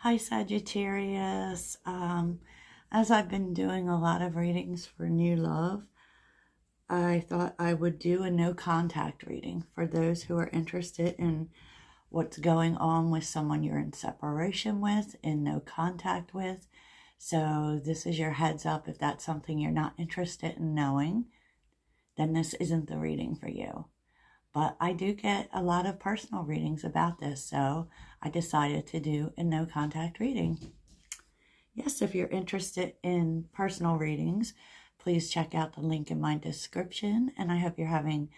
Hi Sagittarius. As I've been doing a lot of readings for new love, I thought I would do a no contact reading for those who are interested in what's going on with someone you're in separation with, in no contact with. So this is your heads up. If that's something you're not interested in knowing, then this isn't the reading for you. But I do get a lot of personal readings about this, so I decided to do a no contact reading. Yes, if you're interested in personal readings, please check out the link in my description. And I hope you're having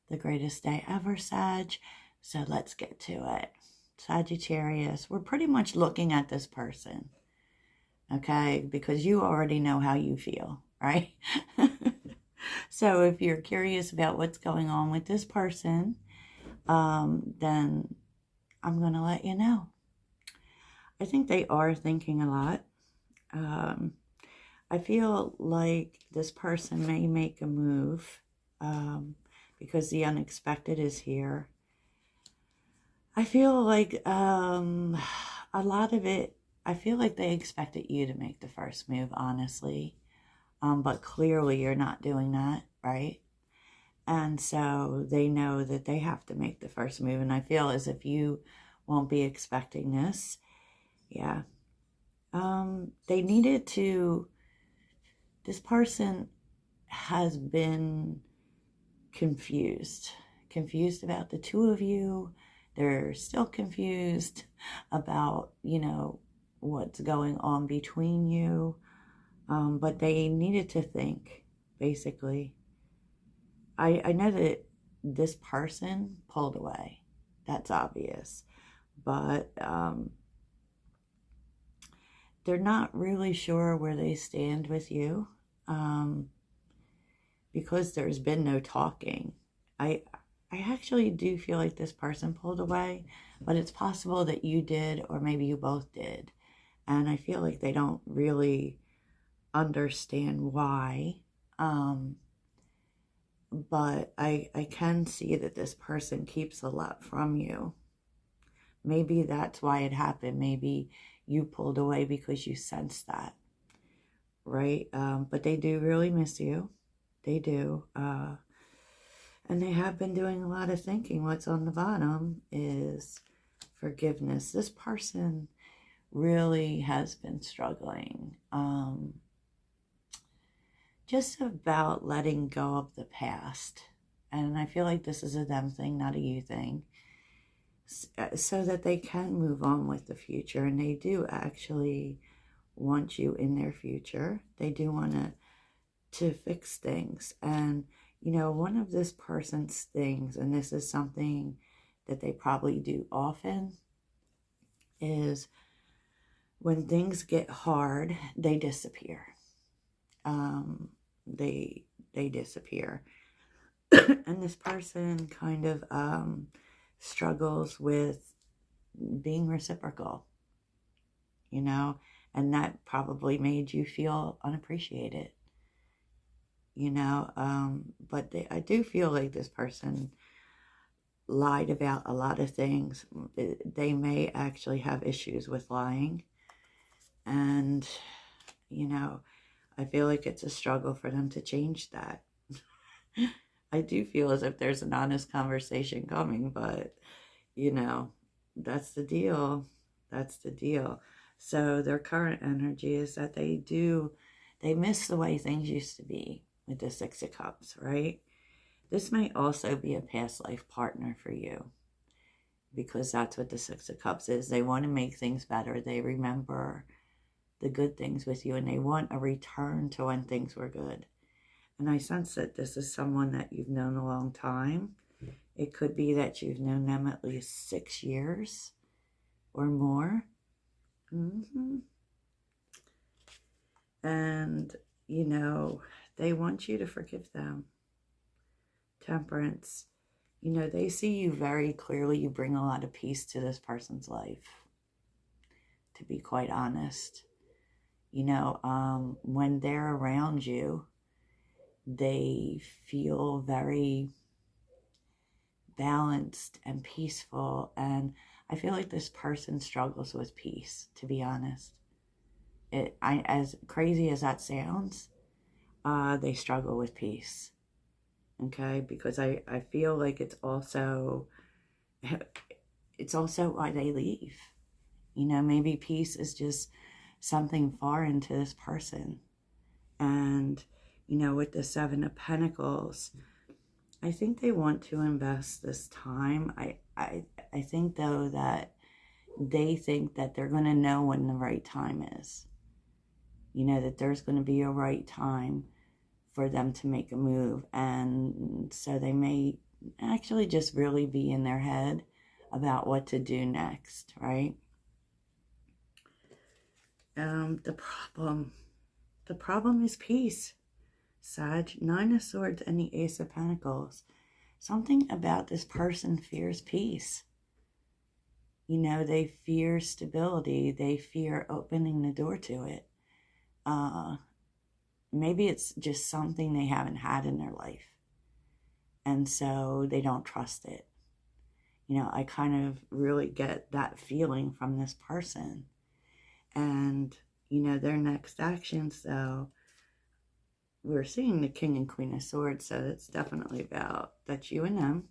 the greatest day ever, Sag. So let's get to it. Sagittarius, we're pretty much looking at this person, okay? Because you already know how you feel, right? So if you're curious about what's going on with this person, then I'm going to let you know. I think they are thinking a lot. I feel like this person may make a move because the unexpected is here. I feel like a lot of it, I feel like they expected you to make the first move, honestly. But clearly you're not doing that, right? And so they know that they have to make the first move. And I feel as if you won't be expecting this. Yeah. They needed to, this person has been confused about the two of you. They're still confused about, what's going on between you. But they needed to think, basically. I know that this person pulled away. That's obvious. But they're not really sure where they stand with you because there's been no talking. I actually do feel like this person pulled away, but it's possible that you did or maybe you both did. And I feel like they don't really understand why. But I can see that this person keeps a lot from you. Maybe that's why it happened. Maybe you pulled away because you sensed that, right? But they do really miss you. They do. And they have been doing a lot of thinking. What's on the bottom is forgiveness. This person really has been struggling. Just about letting go of the past. And I feel like this is a them thing, not a you thing. So that they can move on with the future. And they do actually want you in their future. They do want to fix things. And, one of this person's things, and this is something that they probably do often, is when things get hard, they disappear. They disappear. And this person kind of struggles with being reciprocal, and that probably made you feel unappreciated, but I do feel like this person lied about a lot of things. They may actually have issues with lying, and I feel like it's a struggle for them to change that. I do feel as if there's an honest conversation coming, but, that's the deal. That's the deal. So their current energy is that they miss the way things used to be with the Six of Cups, right? This may also be a past life partner for you, because that's what the Six of Cups is. They want to make things better. They remember the good things with you, and they want a return to when things were good. And I sense that this is someone that you've known a long time. It could be that you've known them at least 6 years or more. And, they want you to forgive them. Temperance. They see you very clearly. You bring a lot of peace to this person's life, to be quite honest. When they're around you, they feel very balanced and peaceful. And I feel like this person struggles with peace, to be honest. As crazy as that sounds, they struggle with peace. Okay, because I feel like it's also why they leave. You know, maybe peace is just something foreign to this person. And, you know, with the Seven of Pentacles, I think they want to invest this time. I think, though, that they think that they're going to know when the right time is. You know, that there's going to be a right time for them to make a move. And so they may actually just really be in their head about what to do next, right? The problem is peace. Sag, Nine of Swords and the Ace of Pentacles. Something about this person fears peace. You know, they fear stability. They fear opening the door to it. Maybe it's just something they haven't had in their life. And so they don't trust it. You know, I kind of really get that feeling from this person. And, you know, their next actions, though, we're seeing the King and Queen of Swords, so it's definitely about that's you and them.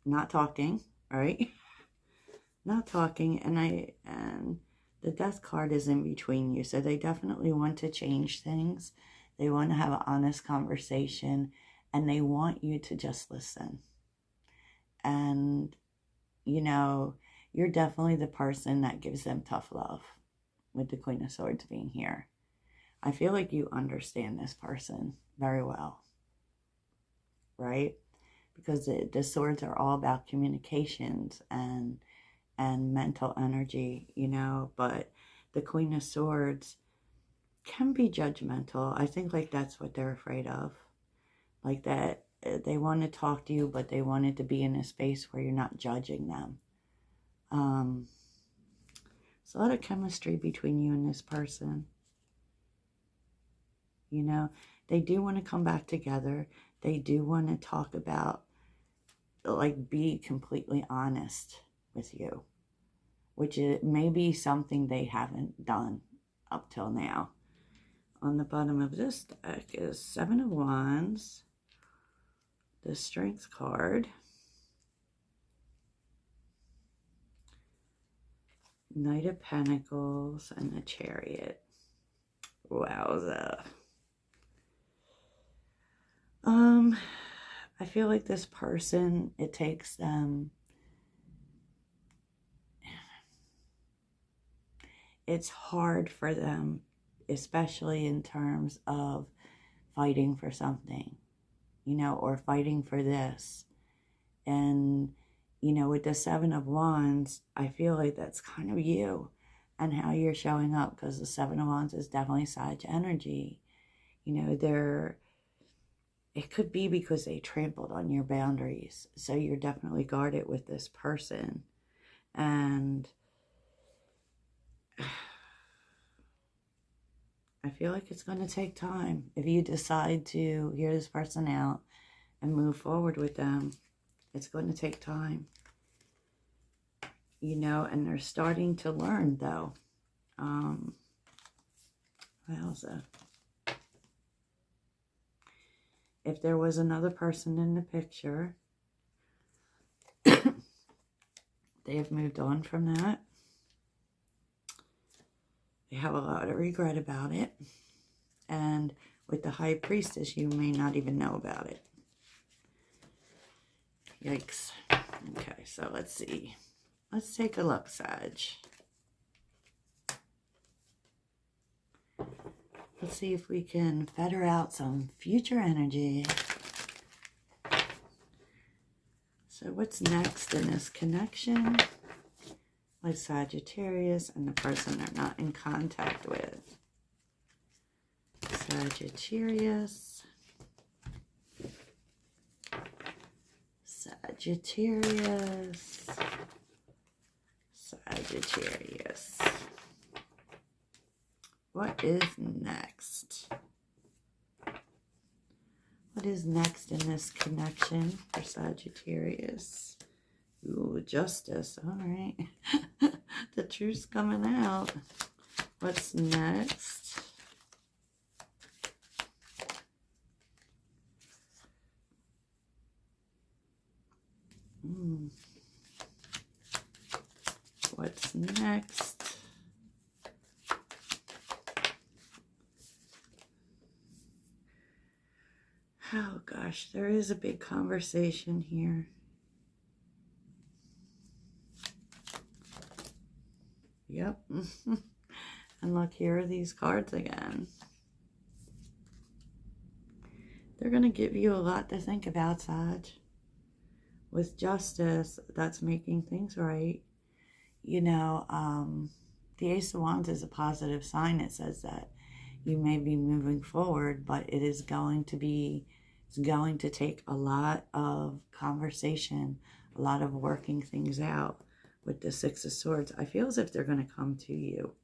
Not talking, right? Not talking, and the Death card is in between you, so they definitely want to change things. They want to have an honest conversation, and they want you to just listen. And, you know, you're definitely the person that gives them tough love, with the Queen of Swords being here. I feel like you understand this person very well, right? Because the swords are all about communications and mental energy, you know, but the Queen of Swords can be judgmental. I think like that's what they're afraid of. Like that they want to talk to you, but they want it to be in a space where you're not judging them. There's a lot of chemistry between you and this person. You know, they do want to come back together. They do want to talk about, like, be completely honest with you, which may be something they haven't done up till now. On the bottom of this deck is Seven of Wands, the Strength card, Knight of Pentacles, and the Chariot. Wowza. I feel like this person, it takes them, it's hard for them, especially in terms of fighting for something, you know, or fighting for this. And, you know, with the Seven of Wands, I feel like that's kind of you and how you're showing up, because the Seven of Wands is definitely Sag energy. You know, it could be because they trampled on your boundaries. So you're definitely guarded with this person. And I feel like it's going to take time. If you decide to hear this person out and move forward with them, it's going to take time. You know, and they're starting to learn, though. Wowza. If there was another person in the picture, they have moved on from that. They have a lot of regret about it. And with the High Priestess, you may not even know about it. Yikes. Okay, so let's see. Let's take a look, Sag. Let's see if we can feather out some future energy. So what's next in this connection with Sagittarius and the person they're not in contact with? Sagittarius. Sagittarius. Sagittarius. What is next? What is next in this connection for Sagittarius? Ooh, Justice. All right. The truth's coming out. What's next? What's next? Oh gosh, there is a big conversation here. Yep. And look, here are these cards again. They're going to give you a lot to think about, Sag. With Justice, that's making things right. You know, the Ace of Wands is a positive sign. It says that you may be moving forward, but it is going to be, it's going to take a lot of conversation, a lot of working things out. With the Six of Swords, I feel as if they're going to come to you.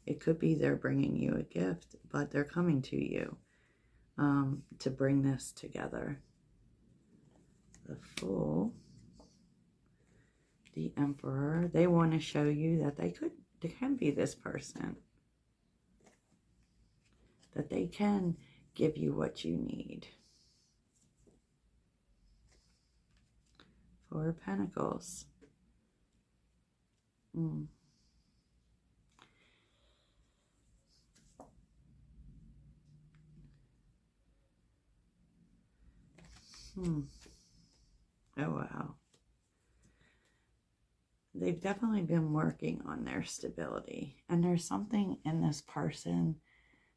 It could be they're bringing you a gift, but they're coming to you to bring this together. The Fool, the Emperor, they want to show you that they can be this person. That they can give you what you need. Four of Pentacles. Oh, wow. They've definitely been working on their stability. And there's something in this person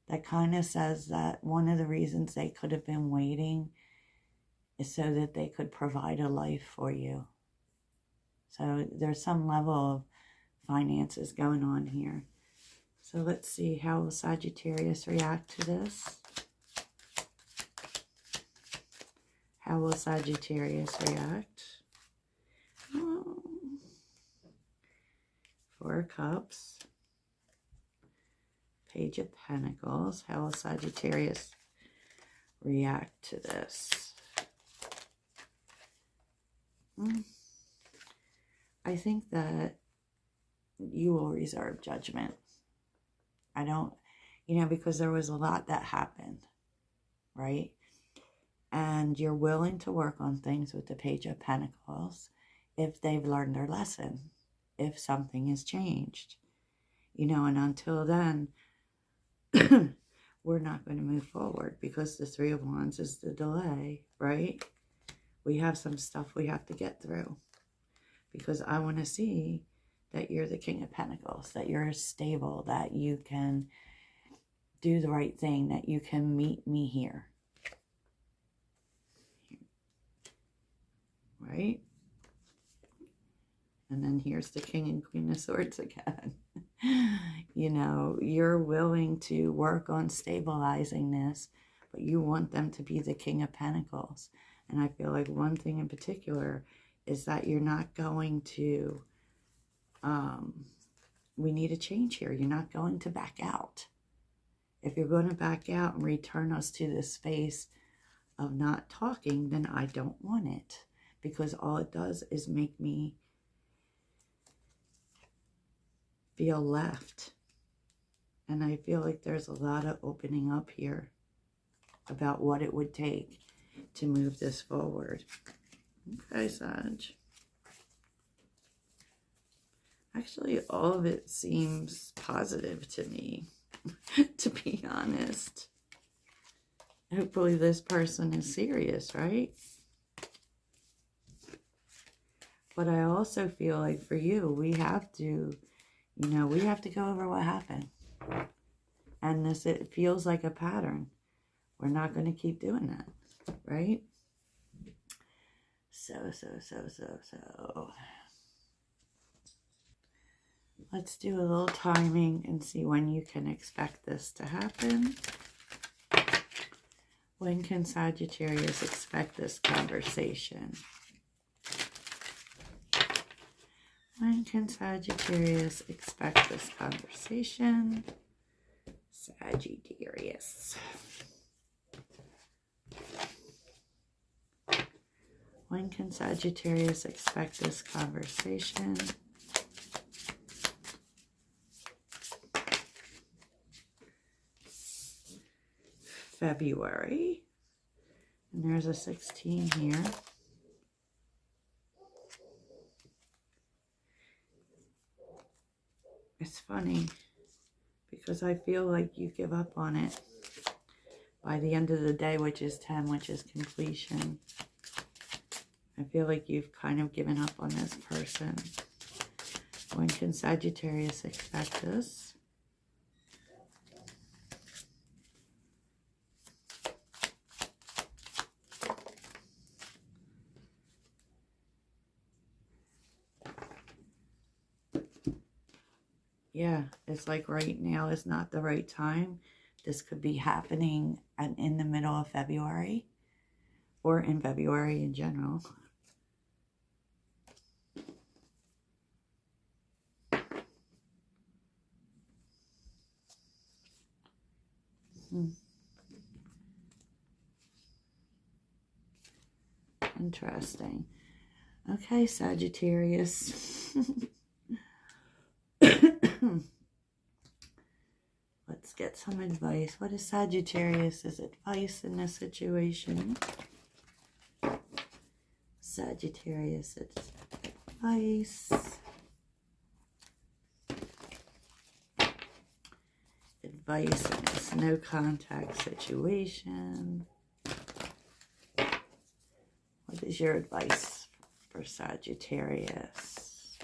that kind of says that one of the reasons they could have been waiting is so that they could provide a life for you. So there's some level of finances going on here. So let's see, how will Sagittarius react to this? How will Sagittarius react? Four of Cups. Page of Pentacles. How will Sagittarius react to this? I think that you will reserve judgment. I don't, because there was a lot that happened, right? And you're willing to work on things with the Page of Pentacles if they've learned their lesson, if something has changed, and until then, we're not going to move forward because the Three of Wands is the delay, right? We have some stuff we have to get through because I want to see that you're the King of Pentacles, that you're stable, that you can do the right thing, that you can meet me here. Right? And then here's the King and Queen of Swords again. You're willing to work on stabilizing this, but you want them to be the King of Pentacles. And I feel like one thing in particular is that you're not going to, we need a change here. You're not going to back out. If you're going to back out and return us to this space of not talking, then I don't want it. Because all it does is make me feel left. And I feel like there's a lot of opening up here about what it would take to move this forward. Okay, Sag. Actually, all of it seems positive to me, to be honest. Hopefully this person is serious, right? But I also feel like for you, we have to, we have to go over what happened. And it feels like a pattern. We're not going to keep doing that, right? So. Let's do a little timing and see when you can expect this to happen. When can Sagittarius expect this conversation? When can Sagittarius expect this conversation? Sagittarius. When can Sagittarius expect this conversation? February. And there's a 16 here. It's funny because I feel like you give up on it by the end of the day, which is 10, which is completion. I feel like you've kind of given up on this person. When can Sagittarius expect this? Yeah, it's like right now is not the right time. This could be happening in the middle of February or in February in general. Interesting. Okay, Sagittarius. Let's get some advice. What is Sagittarius's advice in this situation? Sagittarius advice. Advice in this no contact situation. What is your advice for Sagittarius?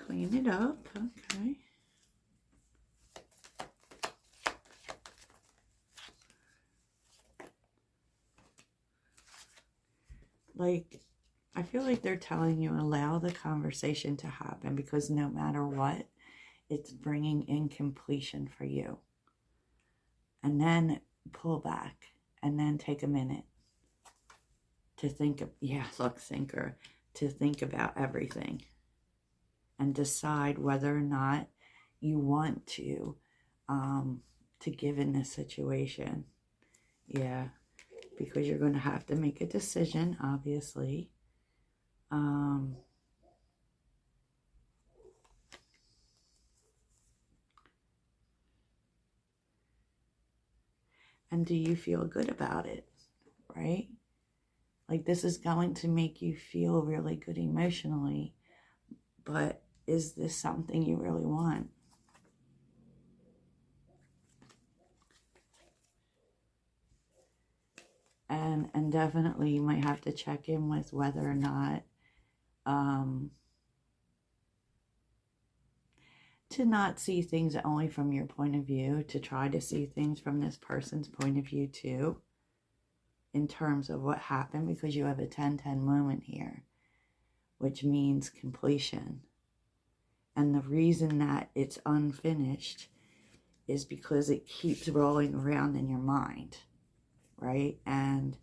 Clean it up, okay. Like, I feel like they're telling you allow the conversation to happen because no matter what, it's bringing in completion for you. And then pull back and then take a minute to think of, yeah, look, thinker, to think about everything and decide whether or not you want to give in this situation. Yeah, because you're going to have to make a decision, obviously. And do you feel good about it, right? Like this is going to make you feel really good emotionally, but is this something you really want? And definitely you might have to check in with whether or not to not see things only from your point of view, to try to see things from this person's point of view too, in terms of what happened, because you have a 10-10 moment here, which means completion. And the reason that it's unfinished is because it keeps rolling around in your mind, right? And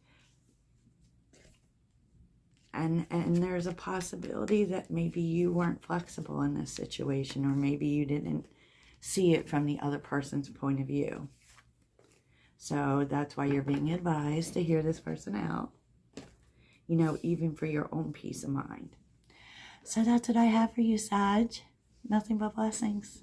there's a possibility that maybe you weren't flexible in this situation, or maybe you didn't see it from the other person's point of view. So that's why you're being advised to hear this person out, you know, even for your own peace of mind. So that's what I have for you, Sag. Nothing but blessings.